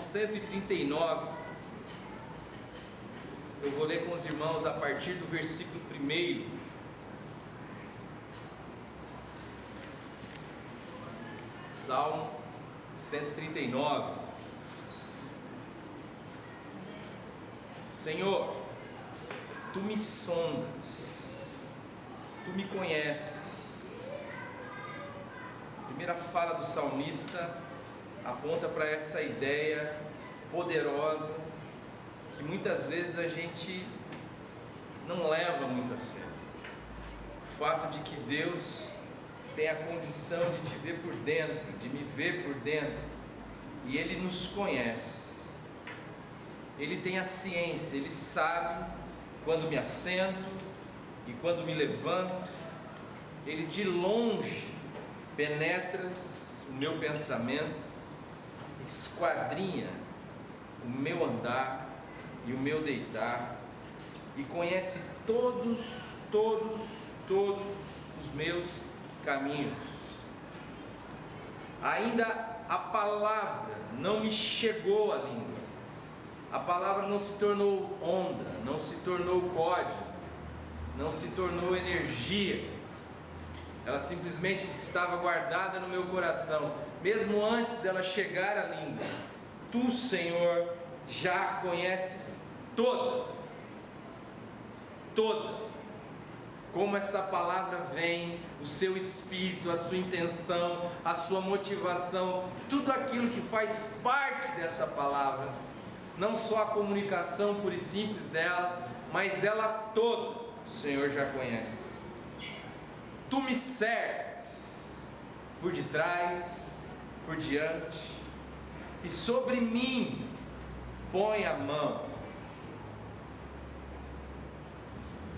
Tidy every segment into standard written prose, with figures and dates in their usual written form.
139. Eu vou ler com os irmãos a partir do versículo 1. Salmo 139. Senhor, Tu me sondas, Tu me conheces. A primeira fala do salmista aponta para essa ideia poderosa que muitas vezes a gente não leva muito a sério. O fato de que Deus tem a condição de te ver por dentro, de me ver por dentro, e Ele nos conhece. Ele tem a ciência, Ele sabe quando me assento e quando me levanto. Ele de longe penetra o meu pensamento, esquadrinha o meu andar e o meu deitar, e conhece todos os meus caminhos. Ainda a palavra não me chegou à língua, a palavra não se tornou onda, não se tornou código, não se tornou energia, ela simplesmente estava guardada no meu coração, mesmo antes dela chegar à língua. Tu, Senhor, já conheces toda, como essa palavra vem, o seu espírito, a sua intenção, a sua motivação, tudo aquilo que faz parte dessa palavra, não só a comunicação pura e simples dela, mas ela toda, o Senhor já conhece. Tu me cercas por detrás, por diante, e sobre mim põe a mão.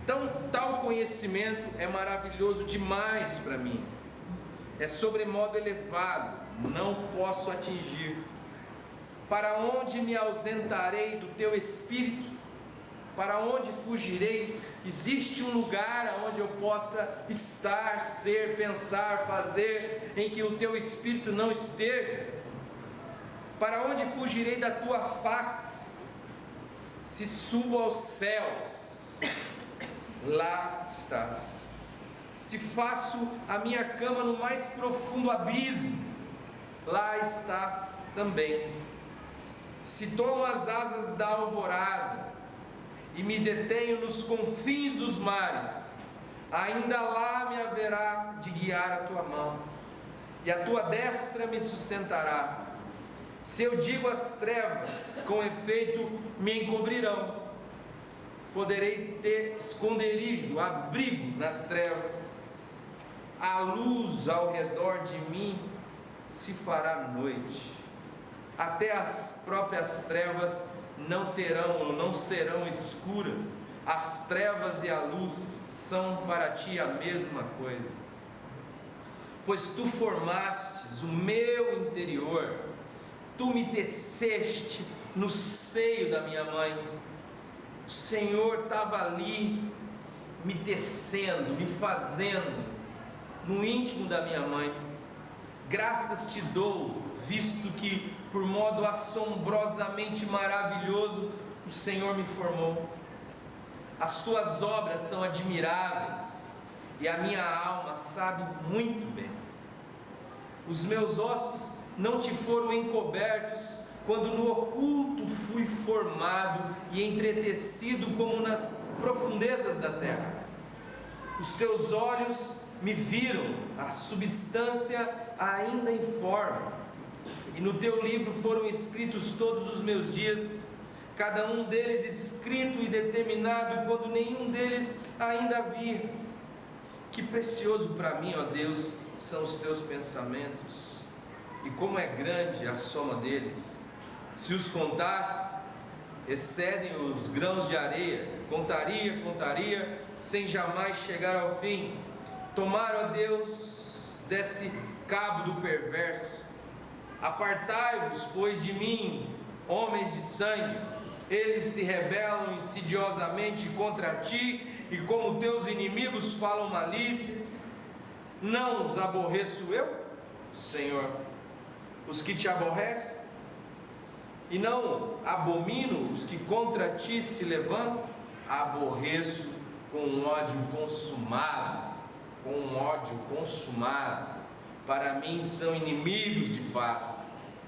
Então, tal conhecimento é maravilhoso demais para mim, é sobremodo elevado, não posso atingir. Para onde me ausentarei do teu Espírito? Para onde fugirei? Existe um lugar onde eu possa estar, ser, pensar, fazer, em que o teu Espírito não esteja? Para onde fugirei da tua face? Se subo aos céus, lá estás. Se faço a minha cama no mais profundo abismo, lá estás também. Se tomo as asas da alvorada e me detenho nos confins dos mares, ainda lá me haverá de guiar a tua mão, e a tua destra me sustentará. Se eu digo às trevas, com efeito me encobrirão, poderei ter esconderijo, abrigo nas trevas. A luz ao redor de mim se fará noite, até as próprias trevas não terão ou não serão escuras. As trevas e a luz são para ti a mesma coisa. Pois tu formastes o meu interior, tu me teceste no seio da minha mãe. O Senhor estava ali me tecendo, me fazendo no íntimo da minha mãe. Graças te dou, visto que por modo assombrosamente maravilhoso o Senhor me formou. As tuas obras são admiráveis, e a minha alma sabe muito bem. Os meus ossos não te foram encobertos, quando no oculto fui formado e entretecido como nas profundezas da terra. Os teus olhos me viram, a substância ainda informe, e no teu livro foram escritos todos os meus dias, cada um deles escrito e determinado, quando nenhum deles ainda havia. Que precioso para mim, ó Deus, são os teus pensamentos, e como é grande a soma deles. Se os contasse, excedem os grãos de areia. Contaria, sem jamais chegar ao fim. Tomara, ó Deus, desse cabo do perverso. Apartai-vos, pois, de mim, homens de sangue. Eles se rebelam insidiosamente contra ti, e como teus inimigos falam malícias. Não os aborreço eu, Senhor? Os que te aborrecem? E não abomino os que contra ti se levantam, aborreço com um ódio consumado, para mim são inimigos de fato.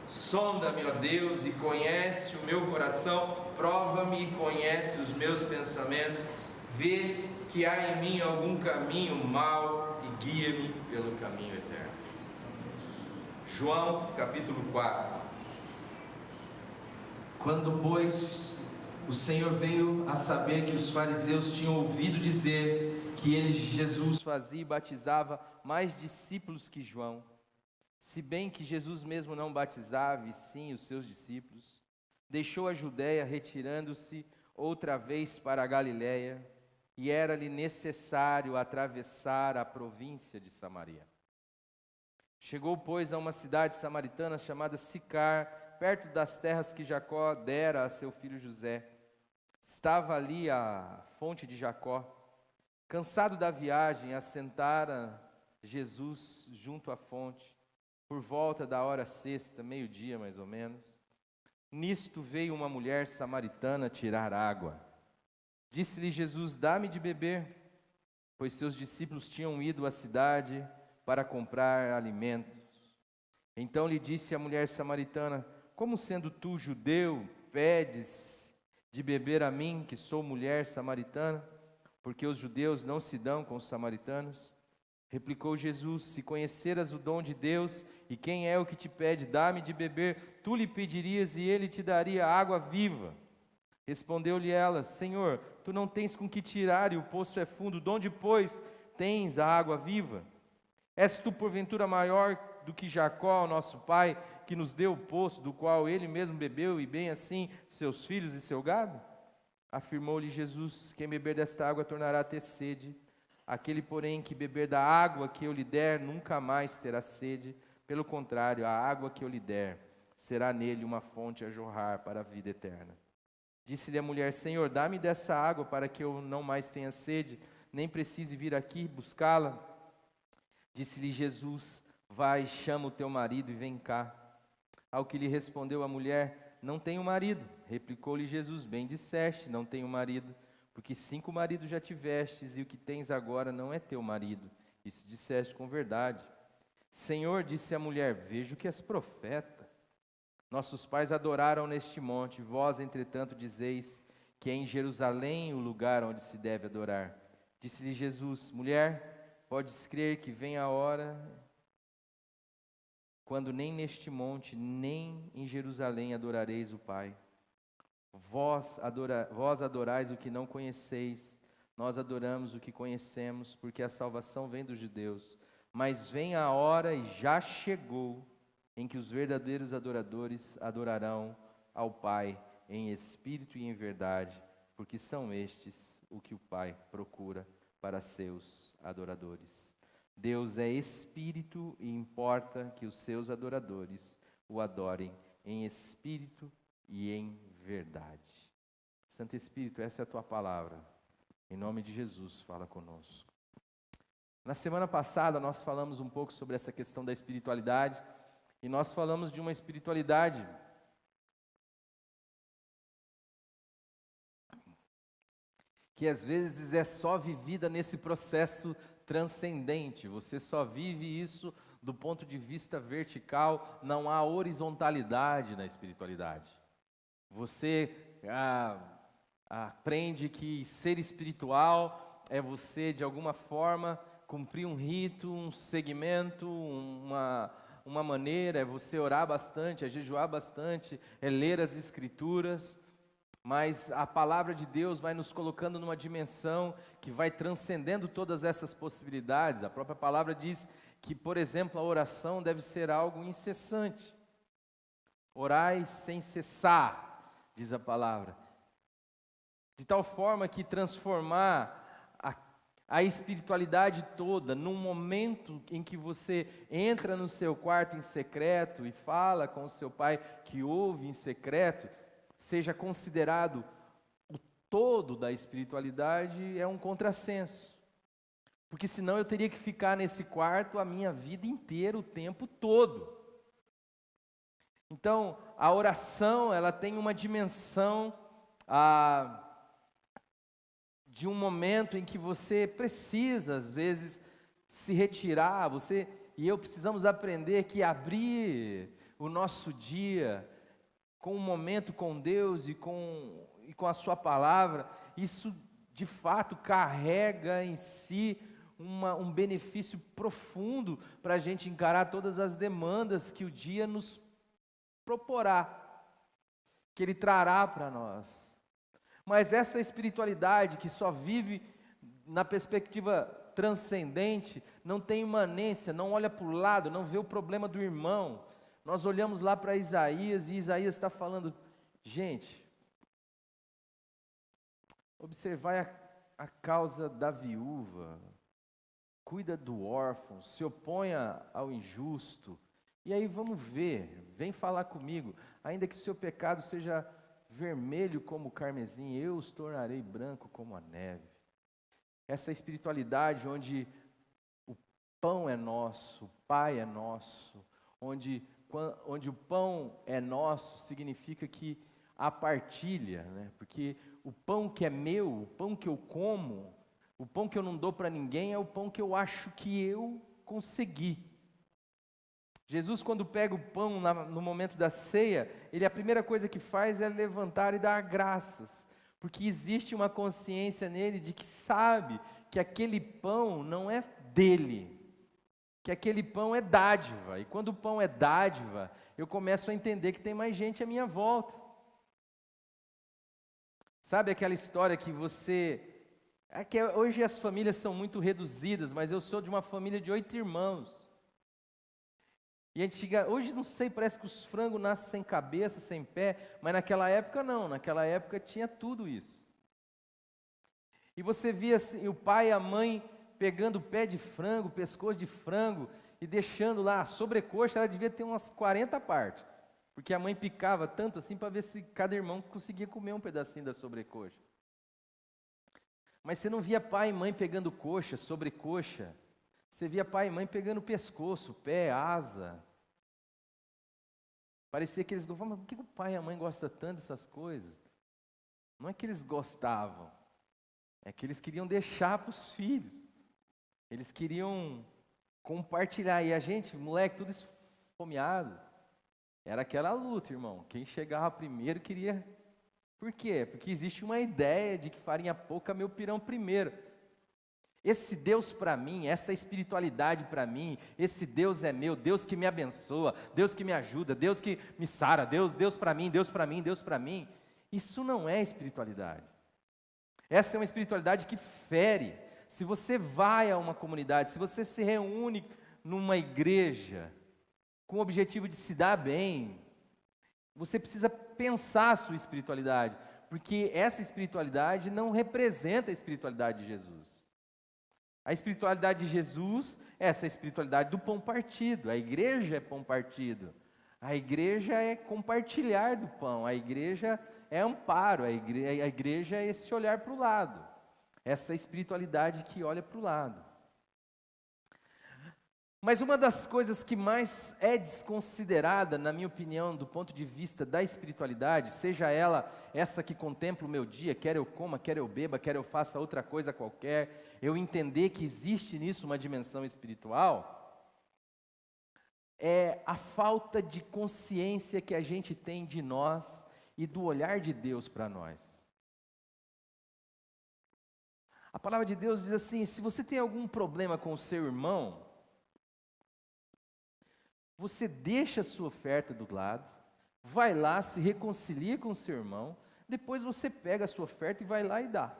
Sonda-me, ó Deus, e conhece o meu coração, prova-me e conhece os meus pensamentos, vê que há em mim algum caminho mau e guia-me pelo caminho eterno. João capítulo 4. Quando, pois, o Senhor veio a saber que os fariseus tinham ouvido dizer que ele, Jesus, fazia e batizava mais discípulos que João, se bem que Jesus mesmo não batizava, e sim os seus discípulos, deixou a Judéia, retirando-se outra vez para a Galiléia, e era-lhe necessário atravessar a província de Samaria. Chegou, pois, a uma cidade samaritana chamada Sicar, perto das terras que Jacó dera a seu filho José. Estava ali a fonte de Jacó. Cansado da viagem, assentara Jesus junto à fonte, por volta da hora sexta, meio-dia mais ou menos. Nisto veio uma mulher samaritana tirar água. Disse-lhe Jesus: dá-me de beber, pois seus discípulos tinham ido à cidade para comprar alimentos. Então lhe disse a mulher samaritana: como sendo tu judeu, pedes de beber a mim, que sou mulher samaritana? Porque os judeus não se dão com os samaritanos. Replicou Jesus: se conheceras o dom de Deus, e quem é o que te pede, dá-me de beber, tu lhe pedirias e ele te daria água viva. Respondeu-lhe ela: Senhor, tu não tens com que tirar e o poço é fundo, de onde, pois, tens a água viva? És tu porventura maior do que Jacó, nosso pai, que nos deu o poço, do qual ele mesmo bebeu, e bem assim seus filhos e seu gado? Afirmou-lhe Jesus: quem beber desta água tornará a ter sede. Aquele, porém, que beber da água que eu lhe der, nunca mais terá sede. Pelo contrário, a água que eu lhe der será nele uma fonte a jorrar para a vida eterna. Disse-lhe a mulher: Senhor, dá-me dessa água para que eu não mais tenha sede, nem precise vir aqui buscá-la. Disse-lhe Jesus: vai, chama o teu marido e vem cá. Ao que lhe respondeu a mulher: não tenho marido. Replicou-lhe Jesus: bem disseste, não tenho marido, porque 5 maridos já tivestes, e o que tens agora não é teu marido. Isso disseste com verdade. Senhor, disse a mulher: vejo que és profeta. Nossos pais adoraram neste monte, vós, entretanto, dizeis que é em Jerusalém o lugar onde se deve adorar. Disse-lhe Jesus: mulher, podes crer que vem a hora quando nem neste monte, nem em Jerusalém adorareis o Pai. Vós adorais o que não conheceis, nós adoramos o que conhecemos, porque a salvação vem dos judeus. Mas vem a hora, e já chegou, em que os verdadeiros adoradores adorarão ao Pai em espírito e em verdade, porque são estes o que o Pai procura para seus adoradores. Deus é espírito e importa que os seus adoradores o adorem em espírito e em verdade. Santo Espírito, essa é a tua palavra. Em nome de Jesus, fala conosco. Na semana passada nós falamos um pouco sobre essa questão da espiritualidade, e nós falamos de uma espiritualidade que às vezes é só vivida nesse processo transcendente. Você só vive isso do ponto de vista vertical, não há horizontalidade na espiritualidade. Você aprende que ser espiritual é você, de alguma forma, cumprir um rito, um segmento, uma maneira, é você orar bastante, é jejuar bastante, é ler as Escrituras, mas a palavra de Deus vai nos colocando numa dimensão que vai transcendendo todas essas possibilidades. A própria palavra diz que, por exemplo, a oração deve ser algo incessante. Orai sem cessar, diz a palavra. De tal forma que transformar a espiritualidade toda num momento em que você entra no seu quarto em secreto e fala com o seu pai que ouve em secreto, seja considerado o todo da espiritualidade, é um contrassenso. Porque senão eu teria que ficar nesse quarto a minha vida inteira, o tempo todo. Então, a oração, ela tem uma dimensão de um momento em que você precisa, às vezes, se retirar. Você e eu precisamos aprender que abrir o nosso dia com um momento com Deus e com a sua palavra, isso de fato carrega em si um benefício profundo para a gente encarar todas as demandas que o dia nos proporá, que Ele trará para nós. Mas essa espiritualidade que só vive na perspectiva transcendente, não tem imanência, não olha para o lado, não vê o problema do irmão. Nós olhamos lá para Isaías e Isaías está falando, gente, observai a causa da viúva, cuida do órfão, se oponha ao injusto. E aí vamos ver, vem falar comigo, ainda que seu pecado seja vermelho como o carmesim, eu os tornarei branco como a neve. Essa espiritualidade onde o pão é nosso, o Pai é nosso, onde o pão é nosso, significa que há partilha, né? Porque o pão que é meu, o pão que eu como, o pão que eu não dou para ninguém é o pão que eu acho que eu consegui. Jesus, quando pega o pão no momento da ceia, a primeira coisa que faz é levantar e dar graças, porque existe uma consciência nele de que sabe que aquele pão não é dele, que aquele pão é dádiva, e quando o pão é dádiva, eu começo a entender que tem mais gente à minha volta. Sabe aquela história que hoje as famílias são muito reduzidas, mas eu sou de uma família de 8 irmãos. E hoje não sei, parece que os frangos nascem sem cabeça, sem pé, mas naquela época não, naquela época tinha tudo isso. E você via assim, o pai e a mãe pegando pé de frango, pescoço de frango, e deixando lá, a sobrecoxa, ela devia ter umas 40 partes, porque a mãe picava tanto assim para ver se cada irmão conseguia comer um pedacinho da sobrecoxa. Mas você não via pai e mãe pegando coxa, sobrecoxa, você via pai e mãe pegando pescoço, pé, asa. Parecia que eles gostavam, mas por que o pai e a mãe gostam tanto dessas coisas? Não é que eles gostavam, é que eles queriam deixar para os filhos. Eles queriam compartilhar. E a gente, moleque, tudo esfomeado. Era aquela luta, irmão. Quem chegava primeiro queria... Por quê? Porque existe uma ideia de que farinha pouca, meu pirão primeiro. Esse Deus para mim, essa espiritualidade para mim, esse Deus é meu, Deus que me abençoa, Deus que me ajuda, Deus que me sara, Deus para mim, Deus para mim, Deus para mim. Isso não é espiritualidade. Essa é uma espiritualidade que fere. Se você vai a uma comunidade, se você se reúne numa igreja com o objetivo de se dar bem, você precisa pensar a sua espiritualidade, porque essa espiritualidade não representa a espiritualidade de Jesus. A espiritualidade de Jesus é essa espiritualidade do pão partido. A igreja é pão partido. A igreja é compartilhar do pão. A igreja é amparo. A igreja é esse olhar para o lado. Essa espiritualidade que olha para o lado. Mas uma das coisas que mais é desconsiderada, na minha opinião, do ponto de vista da espiritualidade, seja ela essa que contempla o meu dia, quer eu coma, quer eu beba, quer eu faça outra coisa qualquer, eu entender que existe nisso uma dimensão espiritual, é a falta de consciência que a gente tem de nós e do olhar de Deus para nós. A palavra de Deus diz assim: se você tem algum problema com o seu irmão, você deixa a sua oferta do lado, vai lá, se reconcilia com o seu irmão, depois você pega a sua oferta e vai lá e dá.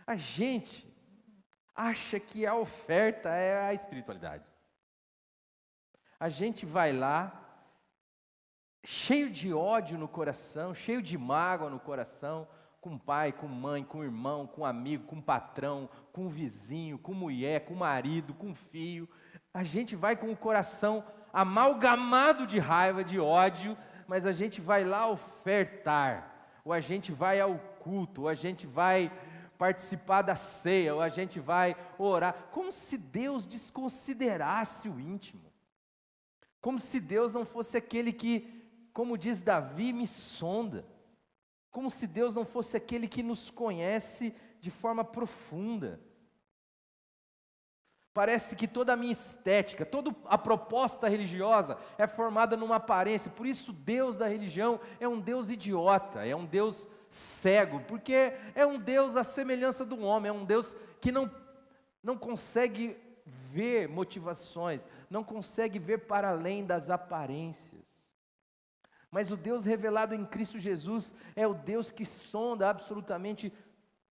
A gente acha que a oferta é a espiritualidade. A gente vai lá, cheio de ódio no coração, cheio de mágoa no coração, com pai, com mãe, com irmão, com amigo, com patrão, com vizinho, com mulher, com marido, com filho. A gente vai com o coração amalgamado de raiva, de ódio, mas a gente vai lá ofertar, ou a gente vai ao culto, ou a gente vai participar da ceia, ou a gente vai orar, como se Deus desconsiderasse o íntimo, como se Deus não fosse aquele que como diz Davi, me sonda. Como se Deus não fosse aquele que nos conhece de forma profunda. Parece que toda a minha estética, toda a proposta religiosa é formada numa aparência. Por isso Deus da religião é um Deus idiota, é um Deus cego, porque é um Deus à semelhança do homem, é um Deus que não consegue ver motivações, não consegue ver para além das aparências. Mas o Deus revelado em Cristo Jesus é o Deus que sonda absolutamente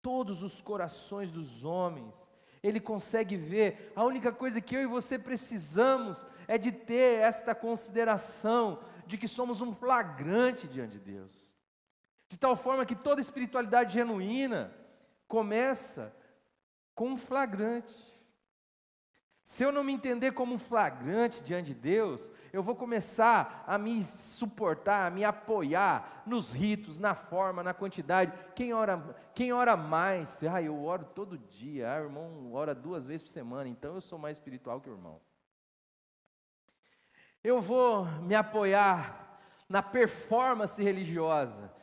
todos os corações dos homens. Ele consegue ver. A única coisa que eu e você precisamos é de ter esta consideração de que somos um flagrante diante de Deus. De tal forma que toda espiritualidade genuína começa com um flagrante. Se eu não me entender como um flagrante diante de Deus, eu vou começar a me suportar, a me apoiar nos ritos, na forma, na quantidade. Quem ora mais? Eu oro todo dia. O irmão ora 2 vezes por semana, então eu sou mais espiritual que o irmão. Eu vou me apoiar na performance religiosa,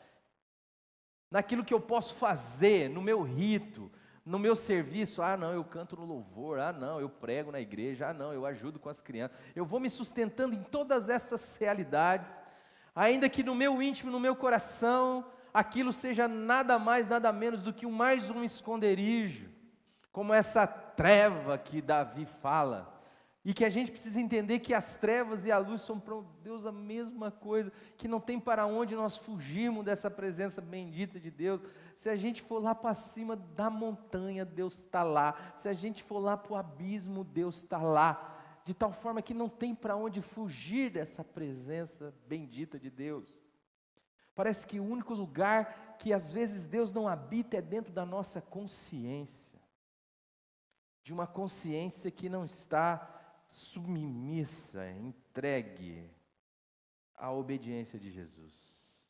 naquilo que eu posso fazer, no meu rito, no meu serviço. Não, eu canto no louvor. Não, eu prego na igreja. Não, eu ajudo com as crianças. Eu vou me sustentando em todas essas realidades, ainda que no meu íntimo, no meu coração, aquilo seja nada mais, nada menos do que mais um esconderijo, como essa treva que Davi fala. E que a gente precisa entender que as trevas e a luz são para Deus a mesma coisa, que não tem para onde nós fugirmos dessa presença bendita de Deus. Se a gente for lá para cima da montanha, Deus está lá. Se a gente for lá para o abismo, Deus está lá. De tal forma que não tem para onde fugir dessa presença bendita de Deus. Parece que o único lugar que às vezes Deus não habita é dentro da nossa consciência. De uma consciência que não está submissa, entregue à obediência de Jesus.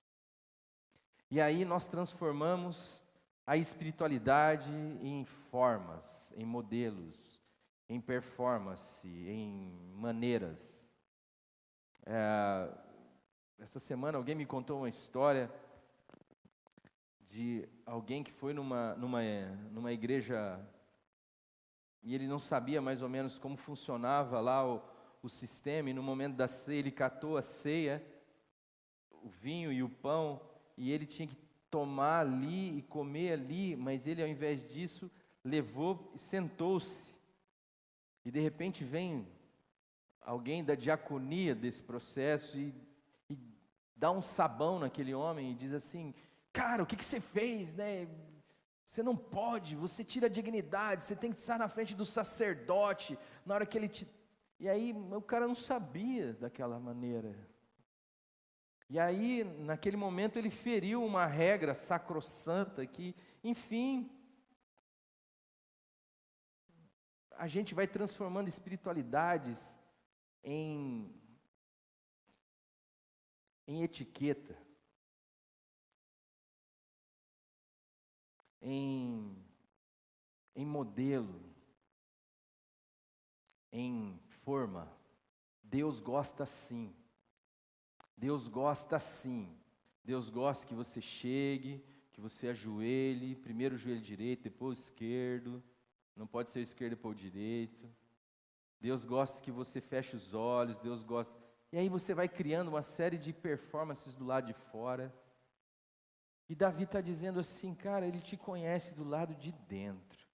E aí nós transformamos a espiritualidade em formas, em modelos, em performance, em maneiras. Essa semana alguém me contou uma história de alguém que foi numa igreja e ele não sabia mais ou menos como funcionava lá o sistema, e no momento da ceia ele catou a ceia, o vinho e o pão, e ele tinha que tomar ali e comer ali, mas ele ao invés disso levou e sentou-se. E de repente vem alguém da diaconia desse processo e dá um sabão naquele homem e diz assim: cara, o que você fez, né? Você não pode, você tira a dignidade, você tem que estar na frente do sacerdote, na hora que ele te... E aí o cara não sabia daquela maneira. E aí, naquele momento, ele feriu uma regra sacrossanta que, enfim, a gente vai transformando espiritualidades em etiqueta. Em modelo, em forma. Deus gosta assim. Deus gosta assim. Deus gosta que você chegue, que você ajoelhe, primeiro o joelho direito, depois o esquerdo. Não pode ser o esquerdo depois o direito. Deus gosta que você feche os olhos. Deus gosta. E aí você vai criando uma série de performances do lado de fora. E Davi está dizendo assim, cara, ele te conhece do lado de dentro.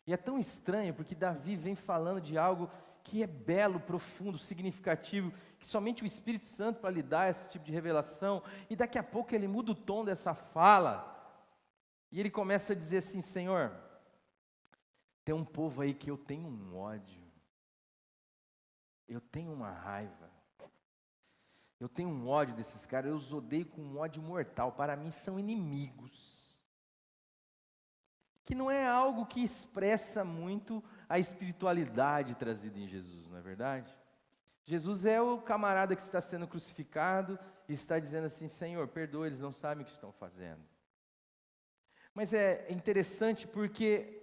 E é tão estranho, porque Davi vem falando de algo que é belo, profundo, significativo, que somente o Espírito Santo para lhe dar esse tipo de revelação. E daqui a pouco ele muda o tom dessa fala. E ele começa a dizer assim: Senhor, tem um povo aí que eu tenho um ódio. Eu tenho uma raiva. Eu tenho um ódio desses caras, eu os odeio com um ódio mortal. Para mim são inimigos. Que não é algo que expressa muito a espiritualidade trazida em Jesus, não é verdade? Jesus é o camarada que está sendo crucificado e está dizendo assim: Senhor, perdoa, eles não sabem o que estão fazendo. Mas é interessante porque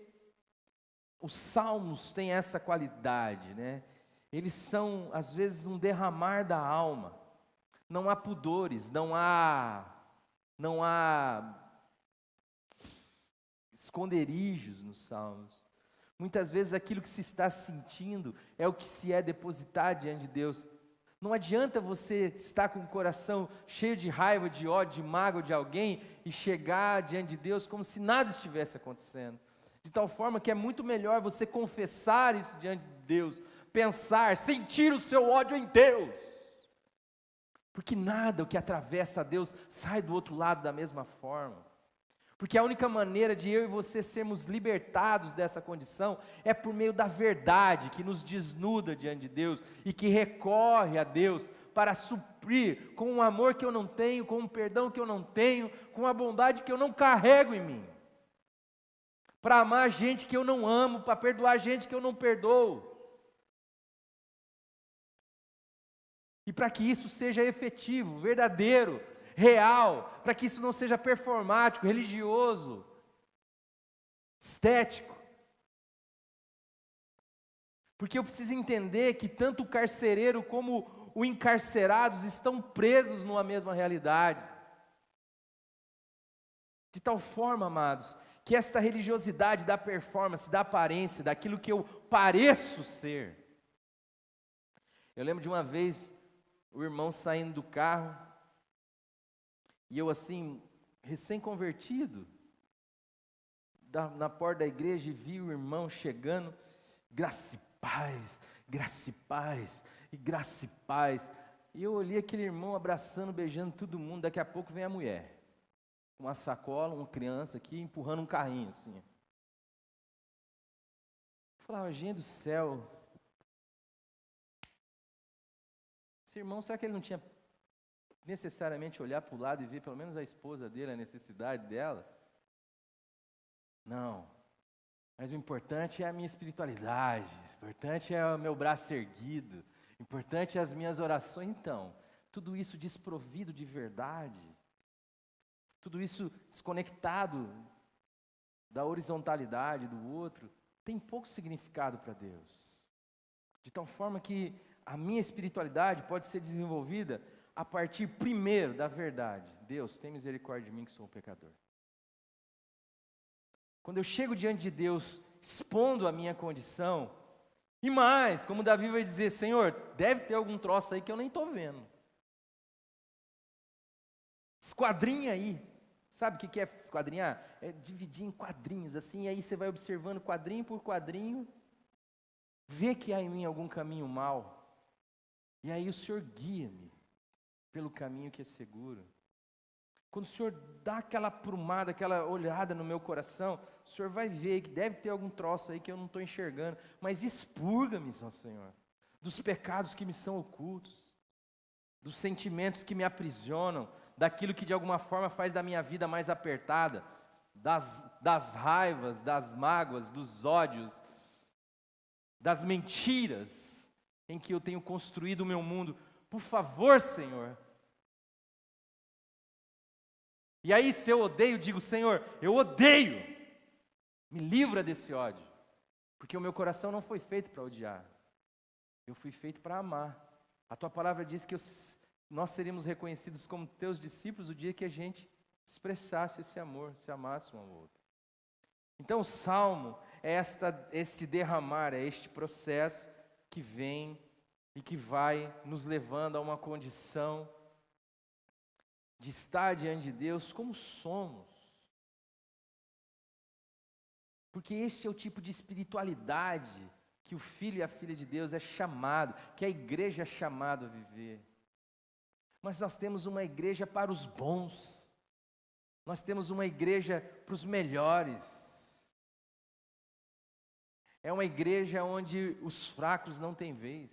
os salmos têm essa qualidade, né? Eles são, às vezes, um derramar da alma. Não há pudores, não há esconderijos nos salmos. Muitas vezes aquilo que se está sentindo é o que se é depositado diante de Deus. Não adianta você estar com o coração cheio de raiva, de ódio, de mágoa de alguém e chegar diante de Deus como se nada estivesse acontecendo. De tal forma que é muito melhor você confessar isso diante de Deus, pensar, sentir o seu ódio em Deus. Porque nada o que atravessa a Deus sai do outro lado da mesma forma. Porque a única maneira de eu e você sermos libertados dessa condição é por meio da verdade que nos desnuda diante de Deus e que recorre a Deus para suprir com um amor que eu não tenho, com um perdão que eu não tenho, com a bondade que eu não carrego em mim. Para amar gente que eu não amo, para perdoar gente que eu não perdoo. E para que isso seja efetivo, verdadeiro, real, para que isso não seja performático, religioso, estético. Porque eu preciso entender que tanto o carcereiro como o encarcerados estão presos numa mesma realidade. De tal forma, amados, que esta religiosidade da performance, da aparência, daquilo que eu pareço ser. Eu lembro de uma vez, o irmão saindo do carro, e eu assim, recém-convertido, na porta da igreja, e vi o irmão chegando, graça e paz, graça e paz, e graça e paz. E eu olhei aquele irmão abraçando, beijando todo mundo, daqui a pouco vem a mulher, com uma sacola, uma criança aqui, empurrando um carrinho assim. Eu falava, gente do céu, esse irmão, será que ele não tinha necessariamente olhar para o lado e ver pelo menos a esposa dele, a necessidade dela? Não, mas o importante é a minha espiritualidade, o importante é o meu braço erguido, o importante é as minhas orações. Então, tudo isso desprovido de verdade, tudo isso desconectado da horizontalidade do outro, tem pouco significado para Deus, de tal forma que a minha espiritualidade pode ser desenvolvida a partir primeiro da verdade. Deus, tem misericórdia de mim que sou um pecador. Quando eu chego diante de Deus, expondo a minha condição, e mais, como Davi vai dizer, Senhor, deve ter algum troço aí que eu nem estou vendo. Esquadrinha aí. Sabe o que é esquadrinhar? É dividir em quadrinhos, assim, e aí você vai observando quadrinho por quadrinho, vê que há em mim algum caminho mau, e aí o Senhor guia-me pelo caminho que é seguro. Quando o Senhor dá aquela aprumada, aquela olhada no meu coração, o Senhor vai ver que deve ter algum troço aí que eu não estou enxergando, mas expurga-me, ó Senhor, dos pecados que me são ocultos, dos sentimentos que me aprisionam, daquilo que de alguma forma faz da minha vida mais apertada, das raivas, das mágoas, dos ódios, das mentiras em que eu tenho construído o meu mundo. Por favor, Senhor. E aí, se eu odeio, digo, Senhor, eu odeio. Me livra desse ódio. Porque o meu coração não foi feito para odiar. Eu fui feito para amar. A tua palavra diz que nós seríamos reconhecidos como teus discípulos o dia que a gente expressasse esse amor, se amasse um ao outro. Então o Salmo é este derramar, é este processo que vem e que vai nos levando a uma condição de estar diante de Deus como somos. Porque este é o tipo de espiritualidade que o filho e a filha de Deus é chamado, que a igreja é chamada a viver. Mas nós temos uma igreja para os bons, nós temos uma igreja para os melhores. É uma igreja onde os fracos não têm vez,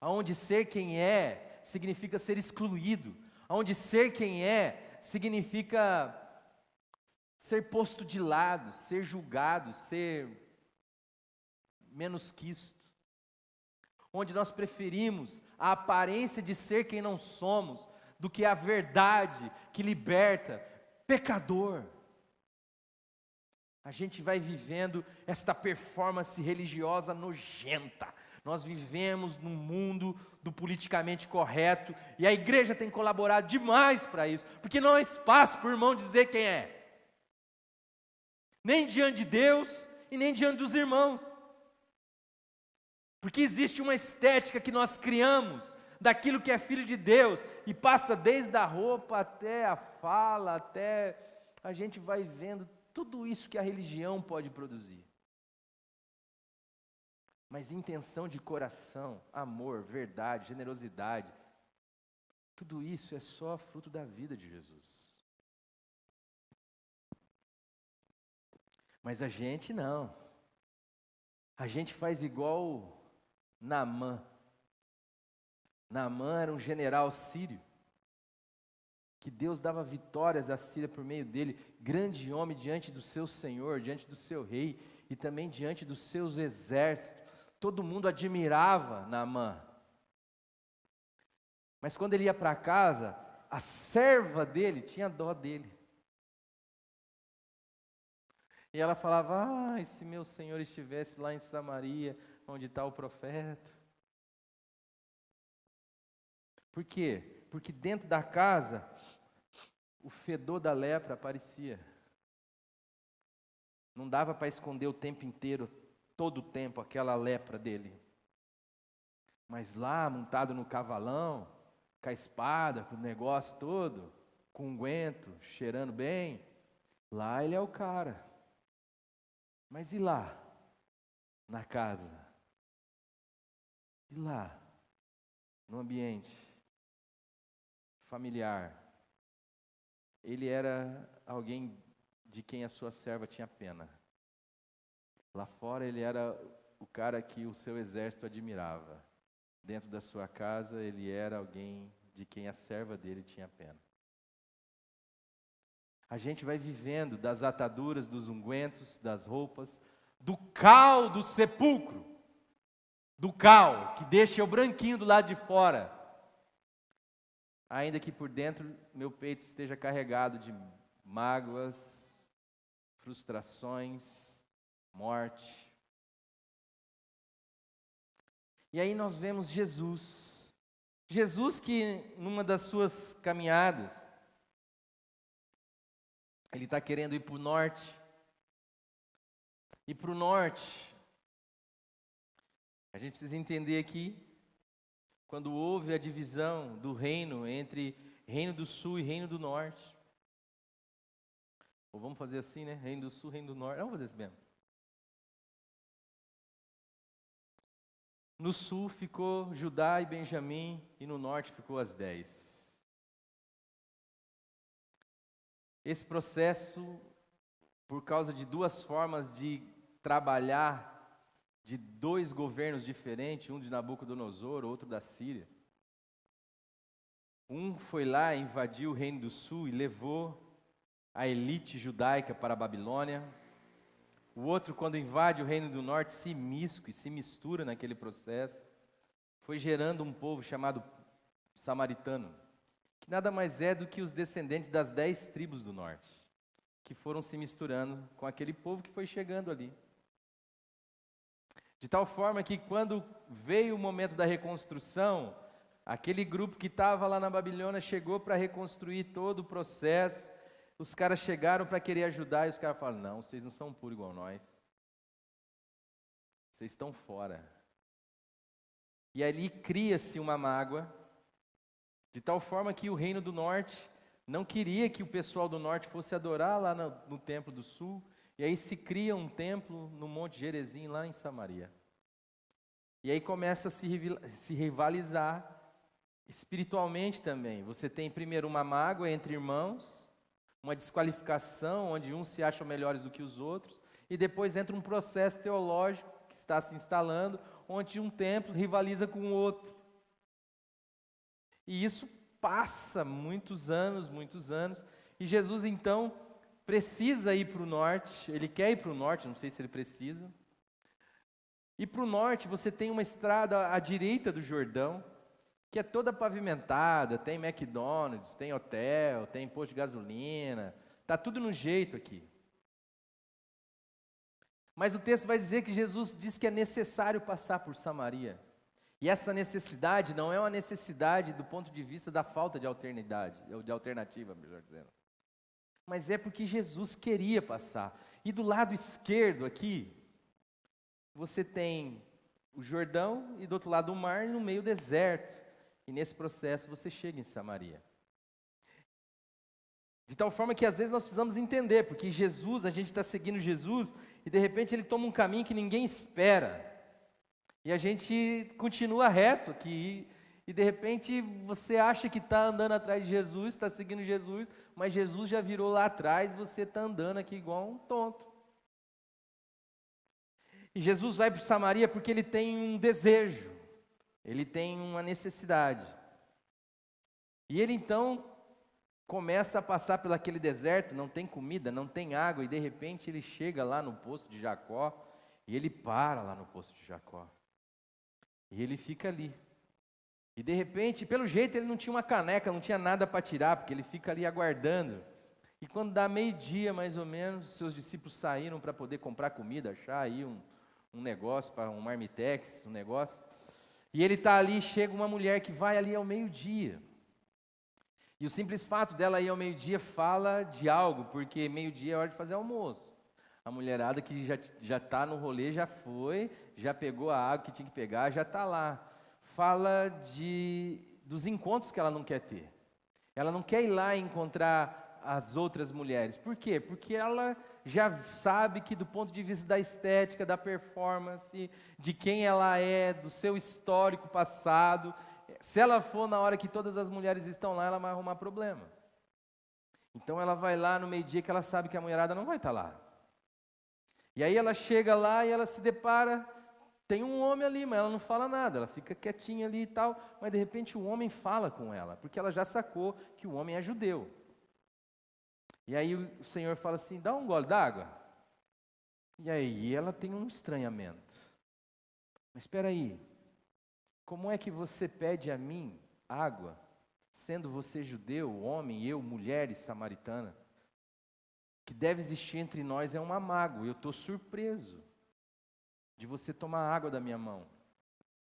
onde ser quem é significa ser excluído, onde ser quem é significa ser posto de lado, ser julgado, ser menos quisto. Onde nós preferimos a aparência de ser quem não somos, do que a verdade que liberta pecador. A gente vai vivendo esta performance religiosa nojenta, Nós vivemos num mundo do politicamente correto e a igreja tem colaborado demais para isso, porque não há espaço para o irmão dizer quem é, nem diante de Deus e nem diante dos irmãos, porque existe uma estética que nós criamos daquilo que é filho de Deus e passa desde a roupa até a fala, até a gente vai vendo tudo isso que a religião pode produzir. Mas intenção de coração, amor, verdade, generosidade, tudo isso é só fruto da vida de Jesus. Mas a gente não. A gente faz igual Naamã. Naamã era um general sírio, que Deus dava vitórias à Síria por meio dele, grande homem diante do seu Senhor, diante do seu rei, e também diante dos seus exércitos. Todo mundo admirava Naamã. Mas quando ele ia para casa, a serva dele tinha dó dele. E ela falava, se meu Senhor estivesse lá em Samaria, onde está o profeta. Por quê? Porque dentro da casa, o fedor da lepra aparecia. Não dava para esconder o tempo inteiro, todo o tempo, aquela lepra dele. Mas lá, montado no cavalão, com a espada, com o negócio todo, com unguento, cheirando bem, lá ele é o cara. Mas e lá, na casa? E lá, no ambiente familiar? Ele era alguém de quem a sua serva tinha pena. Lá fora ele era o cara que o seu exército admirava. Dentro da sua casa ele era alguém de quem a serva dele tinha pena. A gente vai vivendo das ataduras, dos ungüentos, das roupas, do cal do sepulcro. Do cal, que deixa o branquinho do lado de fora. Ainda que por dentro meu peito esteja carregado de mágoas, frustrações, morte. E aí nós vemos Jesus. Jesus que numa das suas caminhadas, ele está querendo ir para o norte. E para o norte, a gente precisa entender aqui, quando houve a divisão do reino entre Reino do Sul e Reino do Norte. Ou vamos fazer assim, né? Reino do Sul, Reino do Norte. Vamos fazer assim mesmo. No sul ficou Judá e Benjamim, e no norte ficou as 10. Esse processo, por causa de duas formas de trabalhar, de dois governos diferentes, um de Nabucodonosor, outro da Síria. Um foi lá, invadiu o reino do sul e levou a elite judaica para a Babilônia. O outro, quando invade o reino do norte, se miscua e se mistura naquele processo. Foi gerando um povo chamado samaritano, que nada mais é do que os descendentes das 10 tribos do norte, que foram se misturando com aquele povo que foi chegando ali. De tal forma que quando veio o momento da reconstrução, aquele grupo que estava lá na Babilônia chegou para reconstruir todo o processo. Os caras chegaram para querer ajudar e os caras falaram, não, vocês não são puros igual nós. Vocês estão fora. E ali cria-se uma mágoa, de tal forma que o reino do norte não queria que o pessoal do norte fosse adorar lá no templo do sul. E aí se cria um templo no Monte Gerizim, lá em Samaria. E aí começa a se rivalizar espiritualmente também. Você tem primeiro uma mágoa entre irmãos, uma desqualificação, onde uns se acham melhores do que os outros, e depois entra um processo teológico que está se instalando, onde um templo rivaliza com o outro. E isso passa muitos anos, e Jesus então precisa ir para o norte, ele quer ir para o norte, não sei se ele precisa. E para o norte você tem uma estrada à direita do Jordão, que é toda pavimentada, tem McDonald's, tem hotel, tem posto de gasolina, está tudo no jeito aqui. Mas o texto vai dizer que Jesus diz que é necessário passar por Samaria. E essa necessidade não é uma necessidade do ponto de vista da falta de alternativa, melhor dizendo. Mas é porque Jesus queria passar. E do lado esquerdo aqui, você tem o Jordão e do outro lado o mar e no meio o deserto. E nesse processo você chega em Samaria. De tal forma que às vezes nós precisamos entender, porque Jesus, a gente está seguindo Jesus e de repente ele toma um caminho que ninguém espera. E a gente continua reto aqui e de repente você acha que está andando atrás de Jesus, está seguindo Jesus, mas Jesus já virou lá atrás e você está andando aqui igual um tonto. E Jesus vai para Samaria porque ele tem um desejo, ele tem uma necessidade. E ele então começa a passar por aquele deserto, não tem comida, não tem água, e de repente ele chega lá no poço de Jacó, e ele para lá no poço de Jacó. E ele fica ali. E de repente, pelo jeito, ele não tinha uma caneca, não tinha nada para tirar, porque ele fica ali aguardando. E quando dá meio-dia, mais ou menos, seus discípulos saíram para poder comprar comida, achar aí um negócio, para um marmitex, um negócio. E ele está ali, chega uma mulher que vai ali ao meio-dia. E o simples fato dela ir ao meio-dia fala de algo, porque meio-dia é hora de fazer almoço. A mulherada que já está no rolê, já foi, já pegou a água que tinha que pegar, já está lá. Fala dos encontros que ela não quer ter. Ela não quer ir lá e encontrar as outras mulheres. Por quê? Porque ela já sabe que do ponto de vista da estética, da performance, de quem ela é, do seu histórico passado, se ela for na hora que todas as mulheres estão lá, ela vai arrumar problema. Então ela vai lá no meio-dia que ela sabe que a mulherada não vai estar lá. E aí ela chega lá e ela se depara, tem um homem ali, mas ela não fala nada, ela fica quietinha ali e tal, mas de repente o homem fala com ela, porque ela já sacou que o homem é judeu. E aí o Senhor fala assim, dá um gole d'água. E aí ela tem um estranhamento. Mas espera aí, como é que você pede a mim água, sendo você judeu, homem, eu, mulher e samaritana? Que deve existir entre nós é uma mágoa. Eu estou surpreso de você tomar água da minha mão,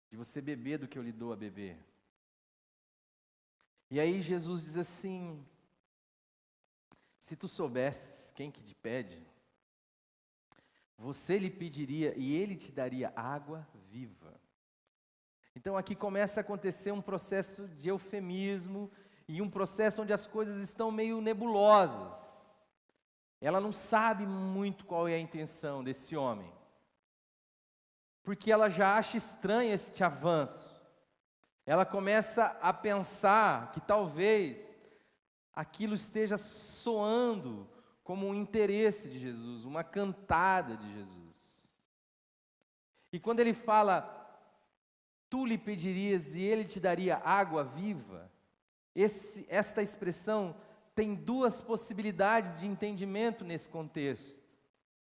de você beber do que eu lhe dou a beber. E aí Jesus diz assim, se tu soubesses quem que te pede, você lhe pediria e ele te daria água viva. Então aqui começa a acontecer um processo de eufemismo e um processo onde as coisas estão meio nebulosas. Ela não sabe muito qual é a intenção desse homem, porque ela já acha estranho este avanço. Ela começa a pensar que talvez aquilo esteja soando como um interesse de Jesus, uma cantada de Jesus. E quando ele fala, tu lhe pedirias e ele te daria água viva, esta expressão tem duas possibilidades de entendimento nesse contexto,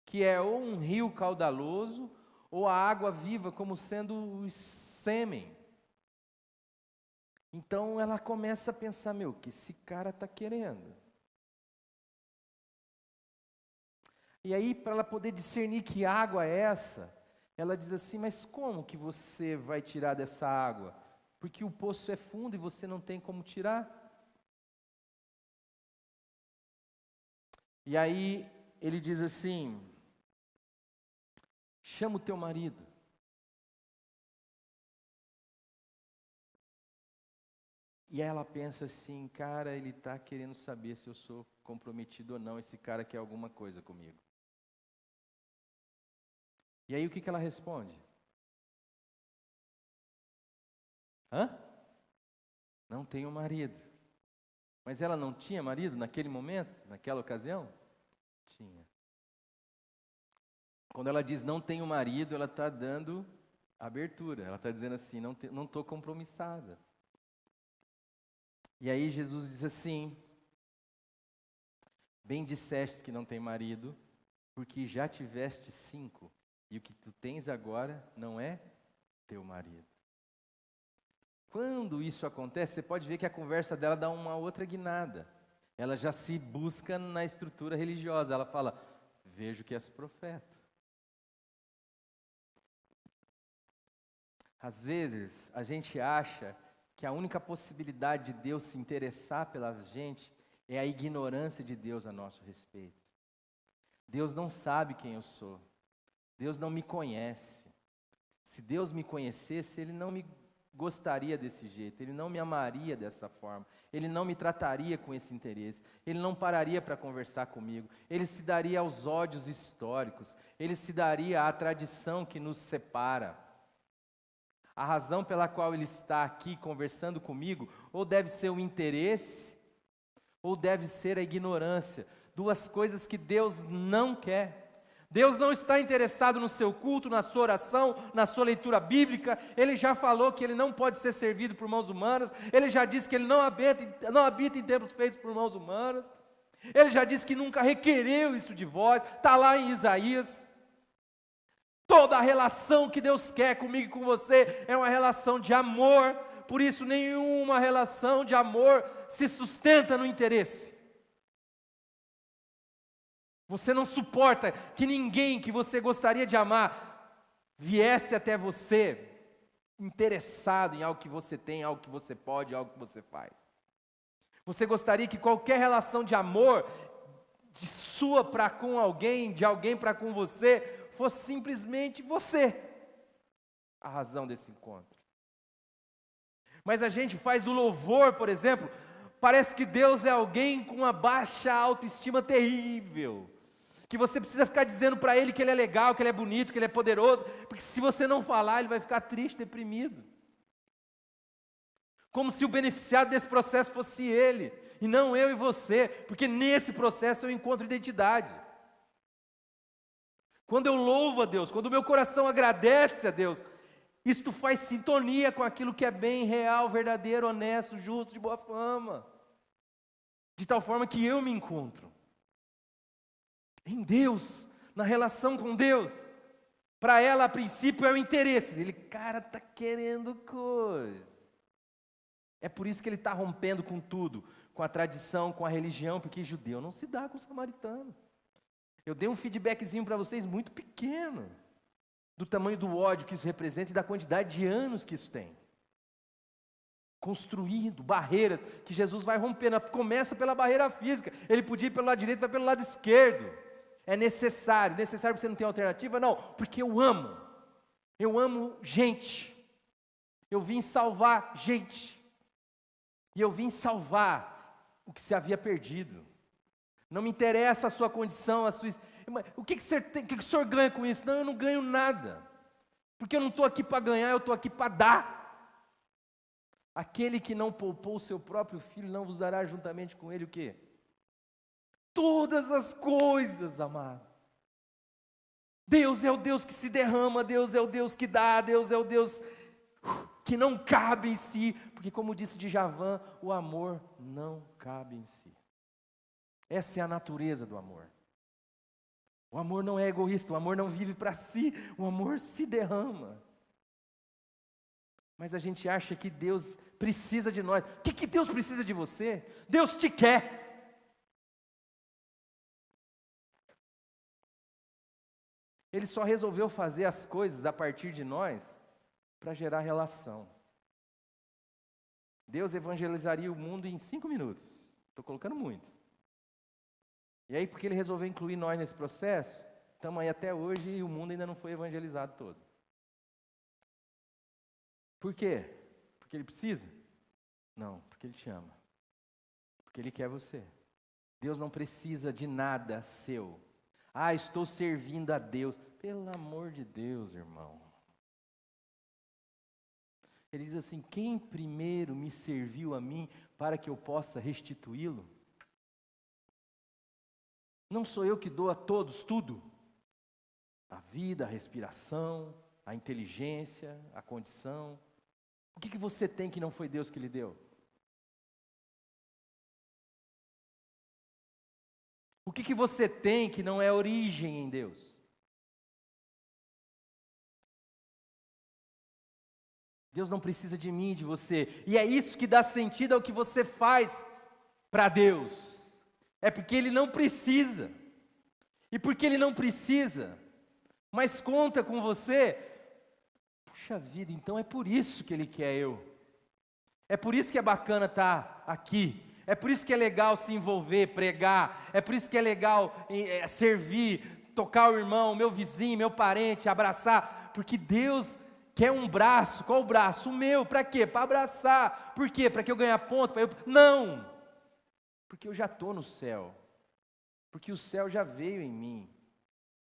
que é ou um rio caudaloso, ou a água viva como sendo o sêmen. Então ela começa a pensar, o que esse cara está querendo? E aí, para ela poder discernir que água é essa, ela diz assim, mas como que você vai tirar dessa água? Porque o poço é fundo e você não tem como tirar. E aí ele diz assim, chama o teu marido. E ela pensa assim, cara, ele está querendo saber se eu sou comprometido ou não, esse cara quer alguma coisa comigo. E aí o que ela responde? Não tenho marido. Mas ela não tinha marido naquele momento, naquela ocasião? Tinha. Quando ela diz não tenho marido, ela está dando abertura. Ela está dizendo assim, não estou compromissada. E aí Jesus diz assim, bem disseste que não tem marido, porque já tiveste 5, e o que tu tens agora não é teu marido. Quando isso acontece, você pode ver que a conversa dela dá uma outra guinada. Ela já se busca na estrutura religiosa. Ela fala, vejo que és profeta. Às vezes, a gente acha que a única possibilidade de Deus se interessar pela gente é a ignorância de Deus a nosso respeito. Deus não sabe quem eu sou. Deus não me conhece. Se Deus me conhecesse, Ele não me gostaria desse jeito, Ele não me amaria dessa forma, Ele não me trataria com esse interesse, Ele não pararia para conversar comigo, Ele se daria aos ódios históricos, Ele se daria à tradição que nos separa. A razão pela qual Ele está aqui conversando comigo, ou deve ser o interesse, ou deve ser a ignorância, duas coisas que Deus não quer. Deus não está interessado no seu culto, na sua oração, na sua leitura bíblica. Ele já falou que Ele não pode ser servido por mãos humanas. Ele já disse que Ele não habita em templos feitos por mãos humanas. Ele já disse que nunca requereu isso de vós. Está lá em Isaías. Toda a relação que Deus quer comigo e com você é uma relação de amor. Por isso, nenhuma relação de amor se sustenta no interesse. Você não suporta que ninguém que você gostaria de amar viesse até você interessado em algo que você tem, algo que você pode, algo que você faz. Você gostaria que qualquer relação de amor, de sua para com alguém, de alguém para com você, fosse simplesmente você a razão desse encontro. Mas a gente faz do louvor, por exemplo, parece que Deus é alguém com uma baixa autoestima terrível. Que você precisa ficar dizendo para Ele que Ele é legal, que Ele é bonito, que Ele é poderoso, porque se você não falar, Ele vai ficar triste, deprimido. Como se o beneficiado desse processo fosse Ele, e não eu e você, porque nesse processo eu encontro identidade. Quando eu louvo a Deus, quando o meu coração agradece a Deus, isto faz sintonia com aquilo que é bem, real, verdadeiro, honesto, justo, de boa fama. De tal forma que eu me encontro em Deus, na relação com Deus. Para ela, a princípio, é o interesse. Ele, cara, está querendo coisa. É por isso que ele está rompendo com tudo, com a tradição, com a religião, porque judeu não se dá com o samaritano. Eu dei um feedbackzinho para vocês muito pequeno, do tamanho do ódio que isso representa e da quantidade de anos que isso tem. Construindo barreiras que Jesus vai rompendo. Começa pela barreira física. Ele podia ir pelo lado direito, vai pelo lado esquerdo. É necessário porque você não tem alternativa? Não, porque eu amo gente, eu vim salvar gente, e eu vim salvar o que se havia perdido. Não me interessa a sua condição, o que o senhor ganha com isso? Não, eu não ganho nada, porque eu não estou aqui para ganhar, eu estou aqui para dar. Aquele que não poupou o seu próprio filho, não vos dará juntamente com ele o quê? Todas as coisas, amado. Deus é o Deus que se derrama, Deus é o Deus que dá, Deus é o Deus que não cabe em si, porque como disse Djavan, o amor não cabe em si. Essa é a natureza do amor. O amor não é egoísta, o amor não vive para si, o amor se derrama. Mas a gente acha que Deus precisa de nós. O que Deus precisa de você? Deus te quer. Ele só resolveu fazer as coisas a partir de nós para gerar relação. Deus evangelizaria o mundo em 5 minutos. Estou colocando muito. E aí, porque Ele resolveu incluir nós nesse processo, estamos aí até hoje e o mundo ainda não foi evangelizado todo. Por quê? Porque Ele precisa? Não, porque Ele te ama. Porque Ele quer você. Deus não precisa de nada seu. Estou servindo a Deus. Pelo amor de Deus, irmão. Ele diz assim: quem primeiro me serviu a mim para que eu possa restituí-lo? Não sou eu que dou a todos tudo? A vida, a respiração, a inteligência, a condição. O que você tem que não foi Deus que lhe deu? O que você tem que não é origem em Deus? Deus não precisa de mim, de você. E é isso que dá sentido ao que você faz para Deus. É porque Ele não precisa. E porque Ele não precisa, mas conta com você, Puxa vida, então é por isso que Ele quer eu. É por isso que é bacana estar aqui. É por isso que é legal se envolver, pregar. É por isso que é legal servir, tocar o irmão, meu vizinho, meu parente, abraçar. Porque Deus quer um braço. Qual o braço? O meu. Para quê? Para abraçar. Por quê? Para que eu ganhe ponto? Não. Porque eu já estou no céu. Porque o céu já veio em mim.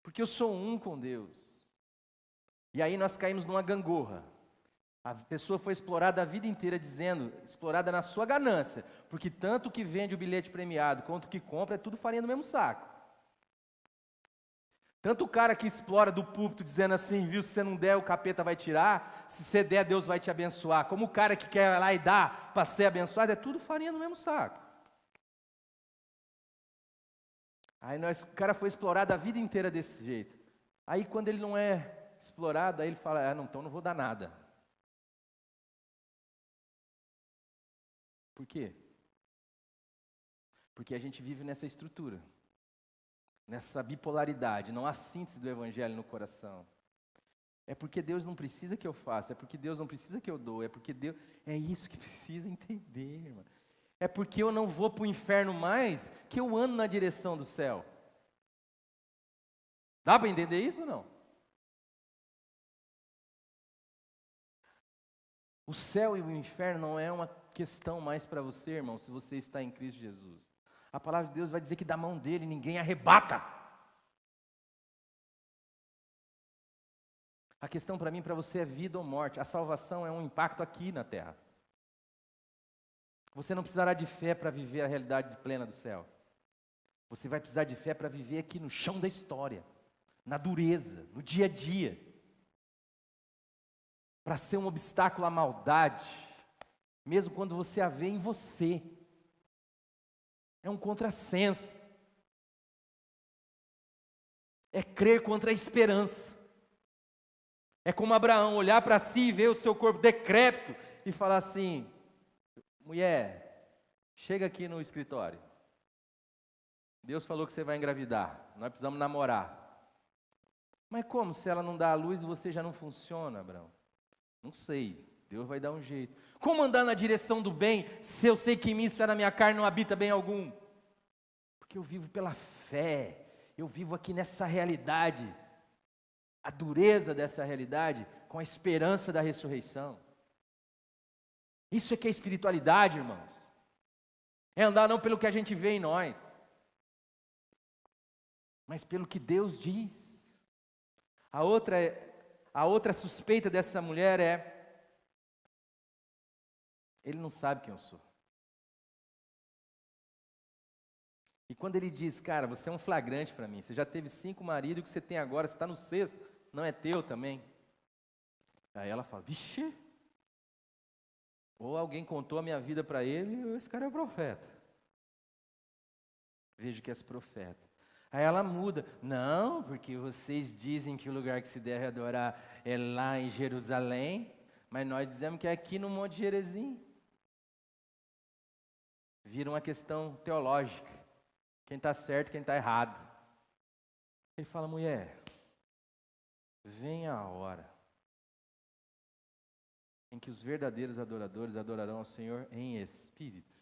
Porque eu sou um com Deus. E aí nós caímos numa gangorra. A pessoa foi explorada a vida inteira explorada na sua ganância, porque tanto o que vende o bilhete premiado quanto o que compra é tudo farinha do mesmo saco. Tanto o cara que explora do púlpito dizendo assim, viu, se você não der o capeta vai tirar, se você der Deus vai te abençoar, como o cara que quer ir lá e dar para ser abençoado, é tudo farinha do mesmo saco. Aí o cara foi explorado a vida inteira desse jeito. Aí quando ele não é explorado, aí ele fala, não, então não vou dar nada. Por quê? Porque a gente vive nessa estrutura, nessa bipolaridade, não há síntese do evangelho no coração. É porque Deus não precisa que eu faça, é porque Deus não precisa que eu dou, é porque Deus... É isso que precisa entender, irmão. É porque eu não vou para o inferno mais, que eu ando na direção do céu. Dá para entender isso ou não? O céu e o inferno não é uma questão mais para você, irmão, se você está em Cristo Jesus. A palavra de Deus vai dizer que da mão dele ninguém arrebata. A questão para mim e para você é vida ou morte. A salvação é um impacto aqui na terra. Você não precisará de fé para viver a realidade plena do céu. Você vai precisar de fé para viver aqui no chão da história, na dureza, no dia a dia. Para ser um obstáculo à maldade, mesmo quando você a vê em você. É um contrassenso. É crer contra a esperança. É como Abraão olhar para si e ver o seu corpo decrépito e falar assim, mulher, chega aqui no escritório. Deus falou que você vai engravidar, nós precisamos namorar. Mas como? Se ela não dá a luz, você já não funciona, Abraão? Não sei, Deus vai dar um jeito. Como andar na direção do bem, se eu sei que em mim isto é na minha carne, não habita bem algum? Porque eu vivo pela fé, eu vivo aqui nessa realidade, a dureza dessa realidade, com a esperança da ressurreição. Isso é que é espiritualidade, irmãos. É andar não pelo que a gente vê em nós, mas pelo que Deus diz. A outra suspeita dessa mulher é, ele não sabe quem eu sou. E quando ele diz, cara, você é um flagrante para mim, você já teve 5 maridos, e o que você tem agora, você está no 6º, não é teu também. Aí ela fala, vixe, ou alguém contou a minha vida para ele, ou esse cara é profeta. Vejo que és profeta. Aí ela muda, não, porque vocês dizem que o lugar que se deve adorar é lá em Jerusalém, mas nós dizemos que é aqui no Monte Gerezim. Vira uma questão teológica, quem está certo, quem está errado. Ele fala, mulher, vem a hora em que os verdadeiros adoradores adorarão ao Senhor em espírito.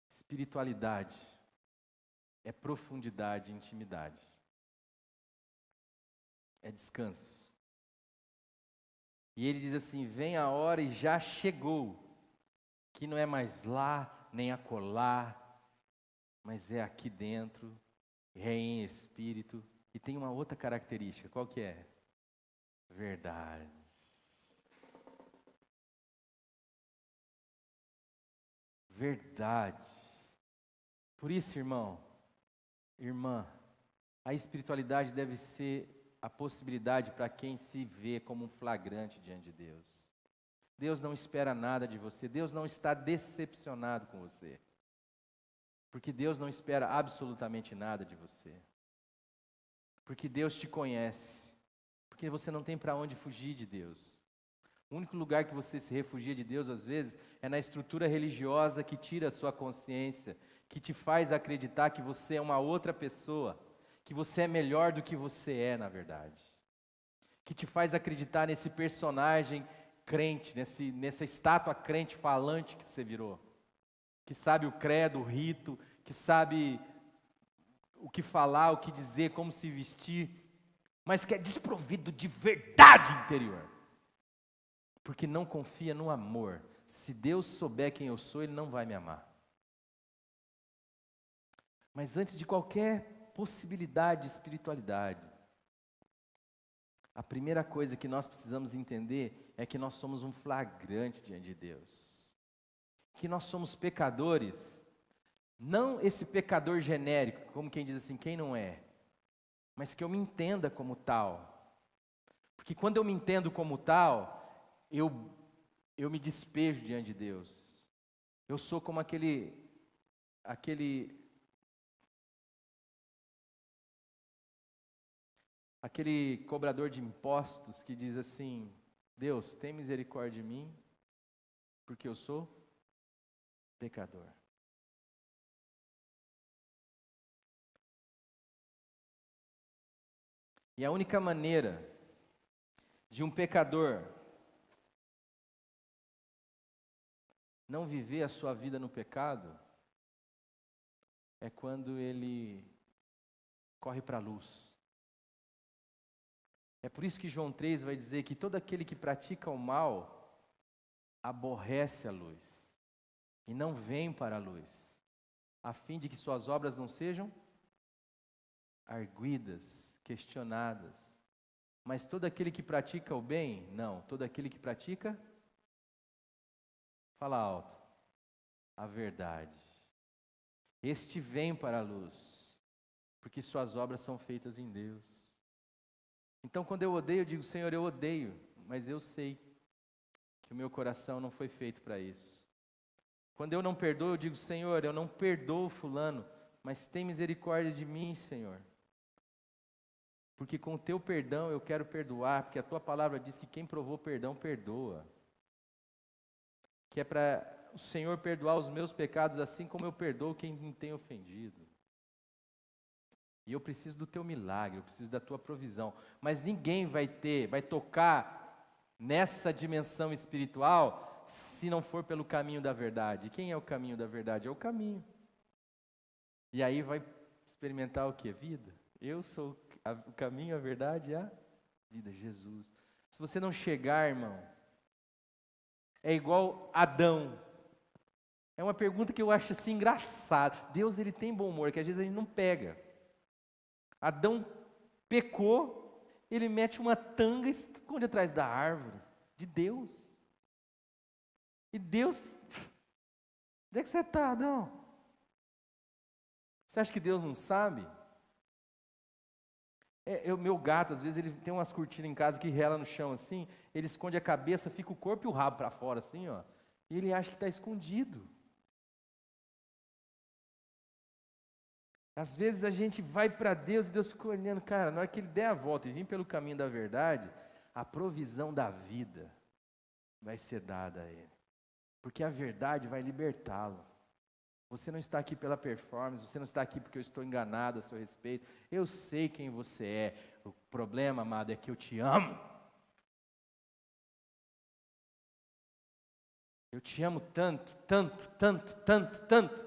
Espiritualidade é profundidade e intimidade. É descanso. E ele diz assim, vem a hora e já chegou, que não é mais lá, nem acolá, mas é aqui dentro, é em espírito. E tem uma outra característica, qual que é? Verdade. Verdade. Por isso, irmão, irmã, a espiritualidade deve ser a possibilidade para quem se vê como um flagrante diante de Deus. Deus não espera nada de você, Deus não está decepcionado com você. Porque Deus não espera absolutamente nada de você. Porque Deus te conhece. Porque você não tem para onde fugir de Deus. O único lugar que você se refugia de Deus, às vezes, é na estrutura religiosa que tira a sua consciência, que te faz acreditar que você é uma outra pessoa, que você é melhor do que você é, na verdade. que te faz acreditar nesse personagem crente, nessa estátua crente falante que você virou, que sabe o credo, o rito, que sabe o que falar, o que dizer, como se vestir, mas que é desprovido de verdade interior, porque não confia no amor. Se Deus souber quem eu sou, Ele não vai me amar. Mas antes de qualquer possibilidade de espiritualidade, a primeira coisa que nós precisamos entender é que nós somos um flagrante diante de Deus, que nós somos pecadores, não esse pecador genérico, como quem diz assim, quem não é, mas que eu me entenda como tal, porque quando eu me entendo como tal, eu me despejo diante de Deus, eu sou como aquele cobrador de impostos que diz assim, Deus, tem misericórdia de mim, porque eu sou pecador. E a única maneira de um pecador não viver a sua vida no pecado é quando ele corre para a luz. É por isso que João 3 vai dizer que todo aquele que pratica o mal aborrece a luz e não vem para a luz, a fim de que suas obras não sejam arguidas, questionadas. Mas todo aquele que pratica o bem, não, todo aquele que pratica, fala alto, a verdade. Este vem para a luz, porque suas obras são feitas em Deus. Então, quando eu odeio, eu digo, Senhor, eu odeio, mas eu sei que o meu coração não foi feito para isso. Quando eu não perdoo, eu digo, Senhor, eu não perdoo fulano, mas tem misericórdia de mim, Senhor. Porque com o teu perdão eu quero perdoar, porque a tua palavra diz que quem provou perdão, perdoa. Que é para o Senhor perdoar os meus pecados, assim como eu perdoo quem me tem ofendido. E eu preciso do teu milagre, eu preciso da tua provisão. Mas ninguém vai tocar nessa dimensão espiritual se não for pelo caminho da verdade. Quem é o caminho da verdade? É o caminho. E aí vai experimentar o quê? Vida. Eu sou o caminho, a verdade e a vida, Jesus. Se você não chegar, irmão, é igual Adão. É uma pergunta que eu acho assim engraçada. Deus, ele tem bom humor, que às vezes a gente não pega. Adão pecou, ele mete uma tanga e esconde atrás da árvore de Deus. E Deus, onde é que você está, Adão? Você acha que Deus não sabe? O meu gato, às vezes, ele tem umas cortinas em casa que rela no chão assim, ele esconde a cabeça, fica o corpo e o rabo para fora assim, ó, e ele acha que está escondido. Às vezes a gente vai para Deus e Deus fica olhando, cara, na hora que Ele der a volta e vir pelo caminho da verdade, a provisão da vida vai ser dada a Ele. Porque a verdade vai libertá-lo. Você não está aqui pela performance, você não está aqui porque eu estou enganado a seu respeito. Eu sei quem você é. O problema, amado, é que eu te amo. Eu te amo tanto, tanto, tanto, tanto, tanto,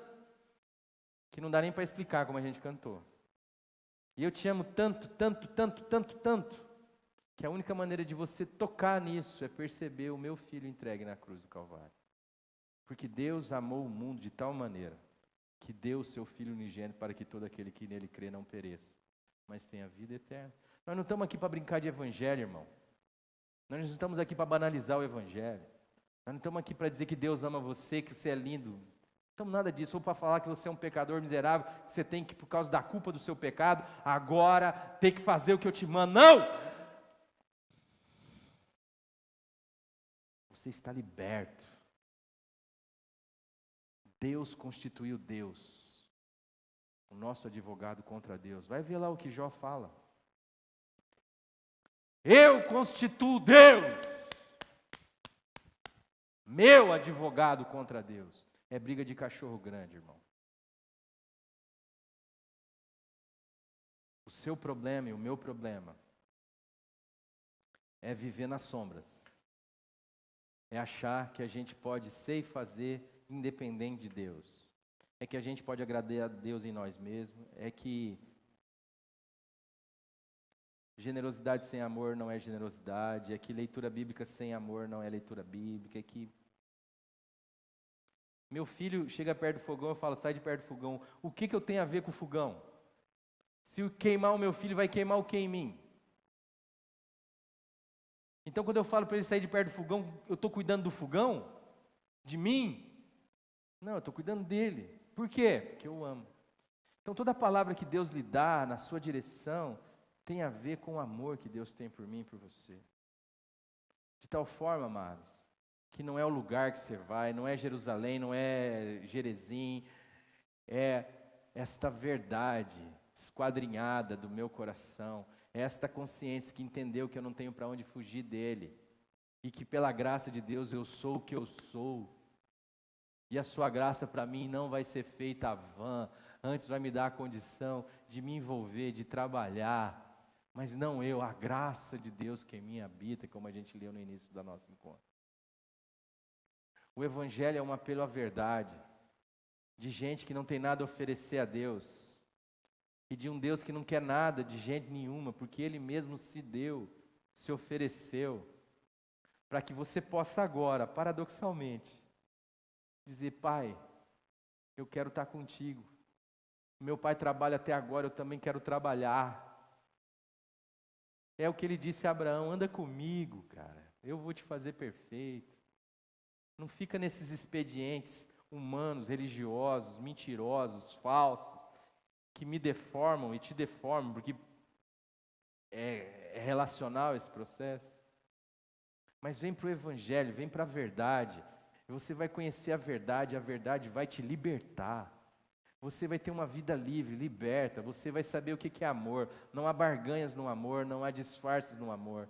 que não dá nem para explicar como a gente cantou. E eu te amo tanto, tanto, tanto, tanto, tanto, que a única maneira de você tocar nisso é perceber o meu filho entregue na cruz do Calvário. Porque Deus amou o mundo de tal maneira que deu o seu Filho unigênito para que todo aquele que nele crê não pereça, mas tenha vida eterna. Nós não estamos aqui para brincar de evangelho, irmão. Nós não estamos aqui para banalizar o evangelho. Nós não estamos aqui para dizer que Deus ama você, que você é lindo. Não estamos nada disso, ou para falar que você é um pecador miserável, que você tem que, por causa da culpa do seu pecado, agora ter que fazer o que eu te mando. Não! Você está liberto. Deus constituiu Deus, o nosso advogado contra Deus. Vai ver lá o que Jó fala. Eu constituo Deus, meu advogado contra Deus. É briga de cachorro grande, irmão. O seu problema e o meu problema é viver nas sombras. É achar que a gente pode ser e fazer independente de Deus. É que a gente pode agradar a Deus em nós mesmos. É que generosidade sem amor não é generosidade. É que leitura bíblica sem amor não é leitura bíblica. É que meu filho chega perto do fogão, eu falo, sai de perto do fogão. O que eu tenho a ver com o fogão? Se eu queimar o meu filho, vai queimar o que em mim? Então, quando eu falo para ele sair de perto do fogão, eu estou cuidando do fogão? De mim? Não, eu estou cuidando dele. Por quê? Porque eu amo. Então, toda palavra que Deus lhe dá na sua direção tem a ver com o amor que Deus tem por mim e por você. De tal forma, amados, que não é o lugar que você vai, não é Jerusalém, não é Gerezim, é esta verdade esquadrinhada do meu coração, é esta consciência que entendeu que eu não tenho para onde fugir dele, e que pela graça de Deus eu sou o que eu sou, e a sua graça para mim não vai ser feita vã, antes vai me dar a condição de me envolver, de trabalhar, mas não eu, a graça de Deus que em mim habita, como a gente leu no início da nossa encontro. O Evangelho é um apelo à verdade, de gente que não tem nada a oferecer a Deus, e de um Deus que não quer nada de gente nenhuma, porque Ele mesmo se deu, se ofereceu, para que você possa agora, paradoxalmente, dizer, Pai, eu quero estar contigo, meu pai trabalha até agora, eu também quero trabalhar. É o que Ele disse a Abraão, anda comigo, cara, eu vou te fazer perfeito. Não fica nesses expedientes humanos, religiosos, mentirosos, falsos, que me deformam e te deformam, porque é relacional esse processo. Mas vem para o Evangelho, vem para a verdade, e você vai conhecer a verdade vai te libertar. Você vai ter uma vida livre, liberta, você vai saber o que é amor. Não há barganhas no amor, não há disfarces no amor.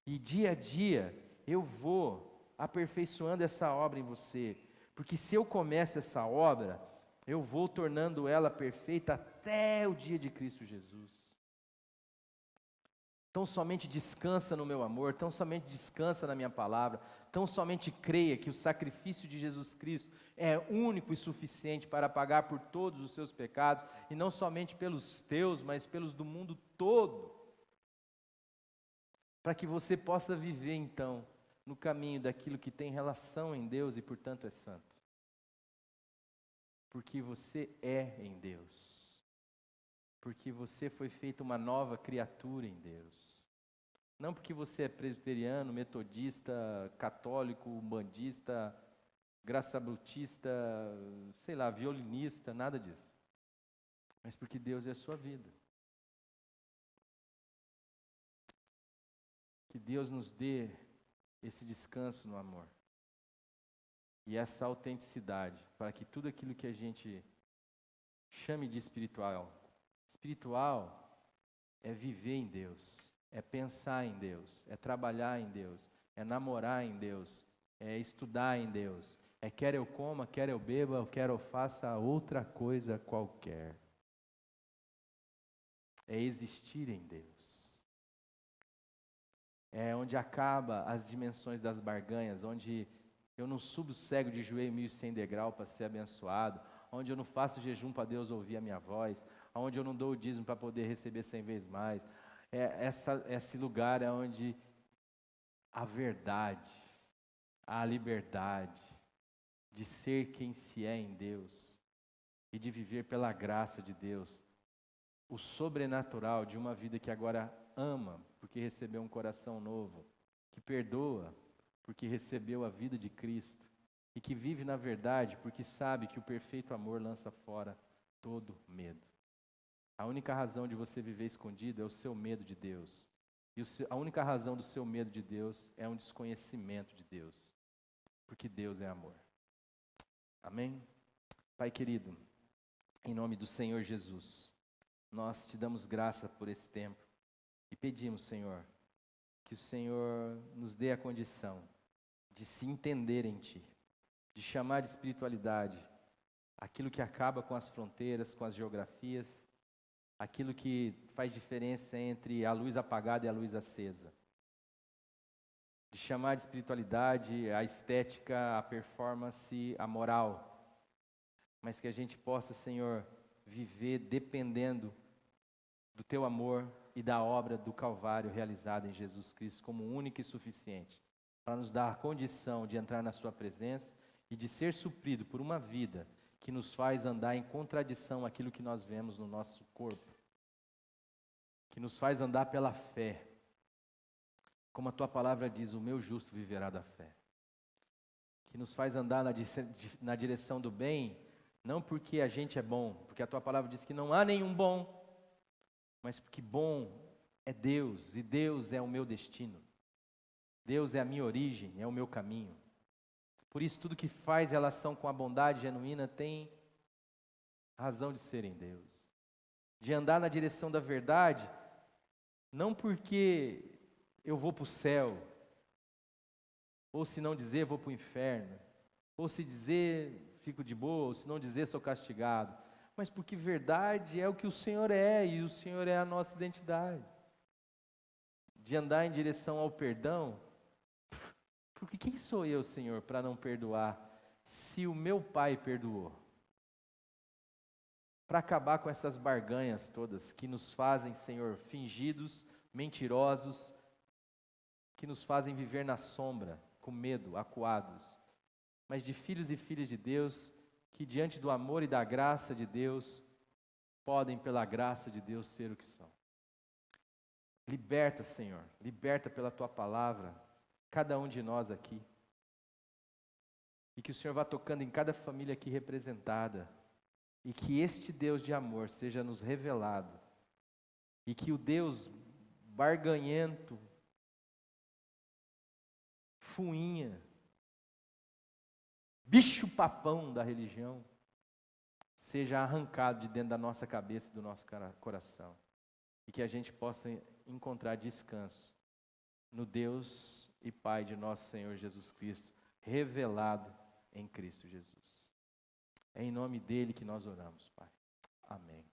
E dia a dia eu vou aperfeiçoando essa obra em você, porque se eu começo essa obra, eu vou tornando ela perfeita até o dia de Cristo Jesus. Tão somente descansa no meu amor, tão somente descansa na minha palavra, tão somente creia que o sacrifício de Jesus Cristo é único e suficiente para pagar por todos os seus pecados, e não somente pelos teus, mas pelos do mundo todo, para que você possa viver então no caminho daquilo que tem relação em Deus e portanto é santo. Porque você é em Deus. Porque você foi feito uma nova criatura em Deus. Não porque você é presbiteriano, metodista, católico, umbandista, graçabrutista, sei lá, violinista, nada disso. Mas porque Deus é a sua vida. Que Deus nos dê esse descanso no amor. E essa autenticidade, para que tudo aquilo que a gente chame de espiritual, espiritual é viver em Deus, é pensar em Deus, é trabalhar em Deus, é namorar em Deus, é estudar em Deus, é quer eu coma, quer eu beba, quer eu faça outra coisa qualquer. É existir em Deus. É onde acaba as dimensões das barganhas, onde eu não subo cego de joelho 1.100 degrau para ser abençoado, onde eu não faço jejum para Deus ouvir a minha voz, onde eu não dou o dízimo para poder receber 100 vezes mais. Esse lugar é onde a verdade, a liberdade de ser quem se é em Deus e de viver pela graça de Deus, o sobrenatural de uma vida que agora ama, porque recebeu um coração novo, que perdoa, porque recebeu a vida de Cristo, e que vive na verdade, porque sabe que o perfeito amor lança fora todo medo. A única razão de você viver escondido é o seu medo de Deus. E a única razão do seu medo de Deus é um desconhecimento de Deus, porque Deus é amor. Amém? Pai querido, em nome do Senhor Jesus, nós te damos graça por esse tempo e pedimos, Senhor, que o Senhor nos dê a condição de se entender em Ti, de chamar de espiritualidade aquilo que acaba com as fronteiras, com as geografias, aquilo que faz diferença entre a luz apagada e a luz acesa. de chamar de espiritualidade a estética, a performance, a moral, mas que a gente possa, Senhor, viver dependendo do Teu amor e da obra do Calvário realizada em Jesus Cristo como única e suficiente, para nos dar a condição de entrar na Sua presença e de ser suprido por uma vida que nos faz andar em contradição àquilo que nós vemos no nosso corpo, que nos faz andar pela fé, como a Tua palavra diz, o meu justo viverá da fé, que nos faz andar na direção do bem, não porque a gente é bom, porque a Tua palavra diz que não há nenhum bom, mas porque bom é Deus, e Deus é o meu destino, Deus é a minha origem, é o meu caminho. Por isso tudo que faz relação com a bondade genuína tem razão de ser em Deus, de andar na direção da verdade, não porque eu vou para o céu, ou se não dizer vou para o inferno, ou se dizer fico de boa, ou se não dizer sou castigado, mas porque verdade é o que o Senhor é, e o Senhor é a nossa identidade, de andar em direção ao perdão, porque quem sou eu, Senhor, para não perdoar, se o meu Pai perdoou? Para acabar com essas barganhas todas, que nos fazem, Senhor, fingidos, mentirosos, que nos fazem viver na sombra, com medo, acuados, mas de filhos e filhas de Deus, que diante do amor e da graça de Deus, podem pela graça de Deus ser o que são. Liberta, Senhor, liberta pela Tua palavra, cada um de nós aqui, e que o Senhor vá tocando em cada família aqui representada, e que este Deus de amor seja nos revelado, e que o Deus barganhento, fuinha, bicho-papão da religião, seja arrancado de dentro da nossa cabeça e do nosso coração, e que a gente possa encontrar descanso no Deus e Pai de nosso Senhor Jesus Cristo, revelado em Cristo Jesus. É em nome dele que nós oramos, Pai. Amém.